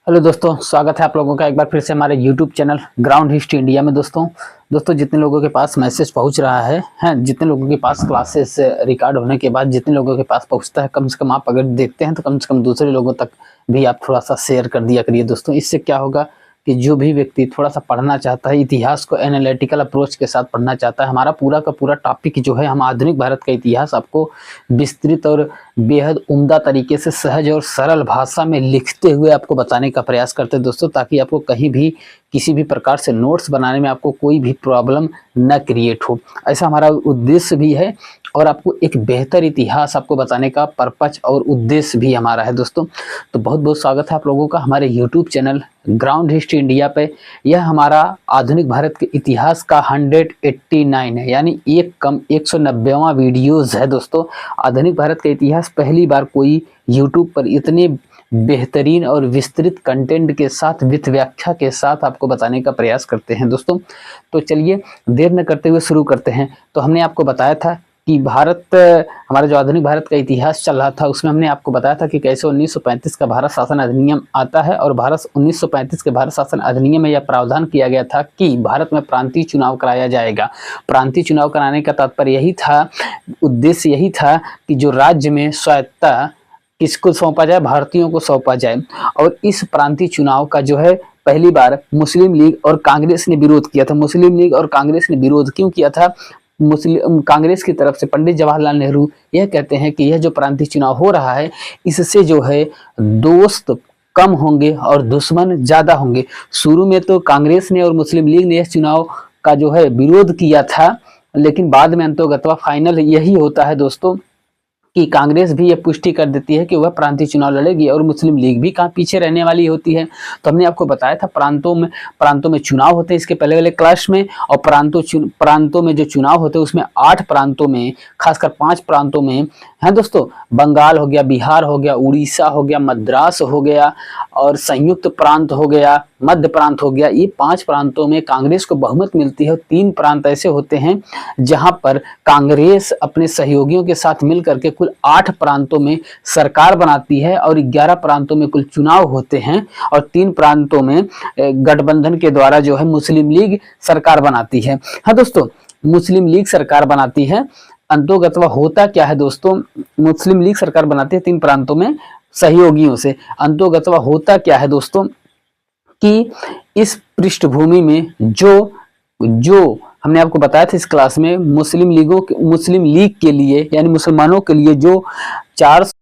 Hello दोस्तों, स्वागत है आप लोगों का एक बार फिर से हमारे YouTube channel ground history India में। दोस्तों जितने लोगों के पास मैसेज पहुंच रहा है जितने लोगों के पास क्लासेस रिकॉर्ड होने के बाद जितने लोगों के पास पहुंचता है, कम से कम आप अगर देखते हैं तो कम से कम दूसरे लोगों तक भी आप थोड़ा सा शेयर कर दिया करिए। दोस्तों इससे क्या होगा कि जो भी व्यक्ति थोड़ा सा पढ़ना चाहता है, इतिहास को एनालिटिकल अप्रोच के साथ पढ़ना चाहता है, हमारा पूरा का पूरा टॉपिक जो है, हम आधुनिक भारत का इतिहास आपको विस्तृत और बेहद उम्दा तरीके से सहज और सरल भाषा में लिखते हुए आपको बताने का प्रयास करते हैं दोस्तों, ताकि आपको कहीं भी किसी भी प्रकार से नोट्स बनाने में आपको कोई भी प्रॉब्लम न क्रिएट हो। ऐसा हमारा उद्देश्य भी है और आपको एक बेहतर इतिहास आपको बताने का पर्पज और उद्देश्य भी हमारा है दोस्तों। तो बहुत बहुत स्वागत है आप लोगों का हमारे YouTube channel ground history India पे। यह हमारा आधुनिक भारत के इतिहास का 189 है, यानी 190वां वीडियोज है दोस्तों। आधुनिक भारत का इतिहास पहली बार कोई यूट्यूब पर इतने बेहतरीन और विस्तृत कंटेंट के साथ विथ व्याख्या के साथ आपको बताने का प्रयास करते हैं दोस्तों। तो चलिए देर न करते हुए शुरू करते हैं। तो हमने आपको बताया था कि भारत, हमारा जो आधुनिक भारत का इतिहास चल रहा था, उसमें हमने आपको बताया था कि कैसे 1935 का भारत शासन अधिनियम आता है और भारत 1935 के भारत शासन अधिनियम में यह प्रावधान किया गया था कि भारत में प्रांतीय चुनाव कराया जाएगा। प्रांतीय चुनाव कराने का तात्पर्य यही था, उद्देश्य यही था कि जो राज्य में स्वायत्तता किसको सौंपा जाए, भारतीयों को सौंपा जाए। और इस प्रांतीय चुनाव का जो है पहली बार मुस्लिम लीग और कांग्रेस ने विरोध किया था। मुस्लिम लीग और कांग्रेस ने विरोध क्यों किया था? मुस्लिम कांग्रेस की तरफ से पंडित जवाहरलाल नेहरू यह कहते हैं कि यह जो प्रांतीय चुनाव हो रहा है, इससे जो है दोस्त कम होंगे और दुश्मन ज्यादा होंगे। शुरू में तो कांग्रेस ने और मुस्लिम लीग ने इस चुनाव का जो है विरोध किया था, लेकिन बाद में अंततः फाइनल यही होता है दोस्तों कि कांग्रेस भी ये पुष्टि कर देती है कि वह प्रांतीय चुनाव लड़ेगी और मुस्लिम लीग भी कहाँ पीछे रहने वाली होती है। तो हमने आपको बताया था प्रांतों में चुनाव होते हैं इसके पहले वाले क्लास में, और प्रांतों में जो चुनाव होते हैं उसमें 8 प्रांतों में, खासकर 5 प्रांतों में है दोस्तों, बंगाल हो गया, बिहार हो गया, उड़ीसा हो गया, मद्रास हो गया और संयुक्त प्रांत हो गया, मध्य प्रांत हो गया। ये 5 प्रांतों में कांग्रेस को बहुमत मिलती है और 3 प्रांत ऐसे होते हैं जहां पर कांग्रेस अपने सहयोगियों के साथ मिलकर के कुल 8 प्रांतों में सरकार बनाती है और 11 प्रांतों में कुल चुनाव होते हैं और 3 प्रांतों में गठबंधन के द्वारा जो है मुस्लिम लीग सरकार बनाती है। हाँ दोस्तों, मुस्लिम लीग सरकार बनाती है। अंतोगत्वा होता क्या है दोस्तों, मुस्लिम लीग सरकार बनाती है 3 प्रांतों में सहयोगियों से। अंतोगत्वा होता क्या है दोस्तों कि इस पृष्ठभूमि में जो हमने आपको बताया था इस क्लास में, मुस्लिम लीग के लिए यानी मुसलमानों के लिए जो 4